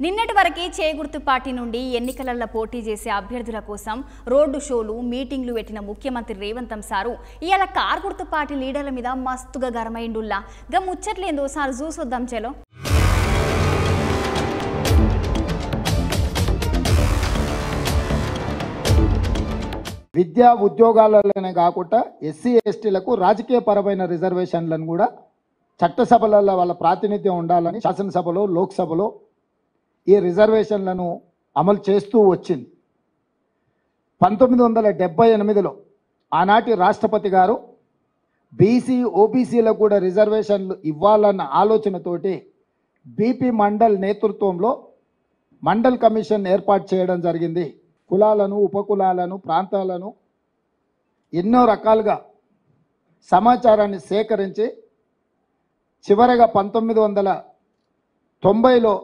నిన్నటి వరకే చేగుర్తు పార్టీ నుండి ఎన్నికలలో పోటీ చేసే అభ్యర్థుల కోసం రోడ్డు షోలు మీటింగ్లు పెట్టిన ముఖ్యమంత్రి రేవంత్ సారు ఇవాళ కార్ గుర్తు పార్టీ లీడర్ల మీద మస్తుగా గరమైండుల్లా గా ముచ్చట్లేందో సార్ చూసొద్దాం చెలో. విద్యా ఉద్యోగాలలోనే కాకుండా ఎస్సీ ఎస్టీలకు రాజకీయ పరమైన రిజర్వేషన్లను కూడా చట్టసభలలో వాళ్ళ ప్రాతినిధ్యం ఉండాలని శాసనసభలో లోక్సభలో ఈ రిజర్వేషన్లను అమలు చేస్తూ వచ్చింది. 1978లో ఆనాటి రాష్ట్రపతి గారు బీసీ ఓబీసీలకు కూడా రిజర్వేషన్లు ఇవ్వాలన్న ఆలోచనతోటి బీపీ మండల్ నేతృత్వంలో మండల్ కమిషన్ ఏర్పాటు చేయడం జరిగింది. కులాలను ఉపకులాలను ప్రాంతాలను ఎన్నో రకాలుగా సమాచారాన్ని సేకరించి చివరగా 1990లో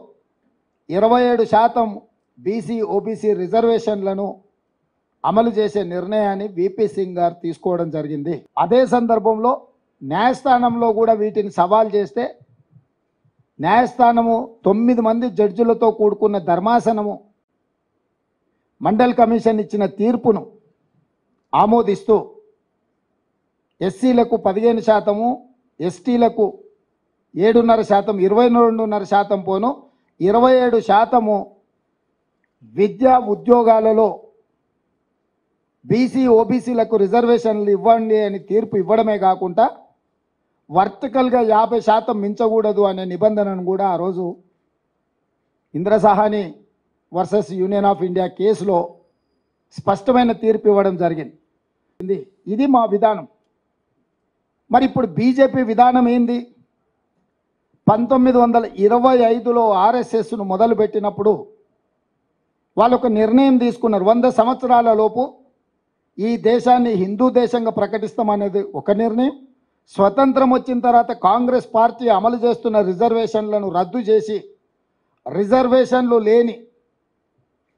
27% బీసీ ఓబీసీ రిజర్వేషన్లను అమలు చేసే నిర్ణయాన్ని విపి సింగ్ గారు తీసుకోవడం జరిగింది. అదే సందర్భంలో న్యాయస్థానంలో కూడా వీటిని సవాల్ చేస్తే న్యాయస్థానము 9 మంది జడ్జిలతో కూడుకున్న ధర్మాసనము మండల్ కమిషన్ ఇచ్చిన తీర్పును ఆమోదిస్తూ ఎస్సీలకు 15%, ఎస్టీలకు 7.5%, 22.5% పోను 27% విద్యా ఉద్యోగాలలో బీసీ ఓబీసీలకు రిజర్వేషన్లు ఇవ్వండి అని తీర్పు ఇవ్వడమే కాకుండా వర్టికల్గా 50% మించకూడదు అనే నిబంధనను కూడా ఆ రోజు ఇంద్రసాహాని వర్సెస్ యూనియన్ ఆఫ్ ఇండియా కేసులో స్పష్టమైన తీర్పు ఇవ్వడం జరిగింది. ఇది మా విధానం. మరి ఇప్పుడు బీజేపీ విధానం ఏంది? 1925లో ఆర్ఎస్ఎస్ను మొదలుపెట్టినప్పుడు వాళ్ళు ఒక నిర్ణయం తీసుకున్నారు. 100 సంవత్సరాల లోపు ఈ దేశాన్ని హిందూ దేశంగా ప్రకటిస్తామనేది ఒక నిర్ణయం. స్వతంత్రం వచ్చిన తర్వాత కాంగ్రెస్ పార్టీ అమలు చేస్తున్న రిజర్వేషన్లను రద్దు చేసి రిజర్వేషన్లు లేని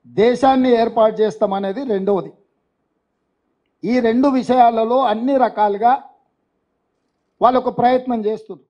దేశాన్ని ఏర్పాటు చేస్తామనేది రెండవది. ఈ రెండు విషయాలలో అన్ని రకాలుగా వాళ్ళు ఒక ప్రయత్నం చేస్తున్నారు.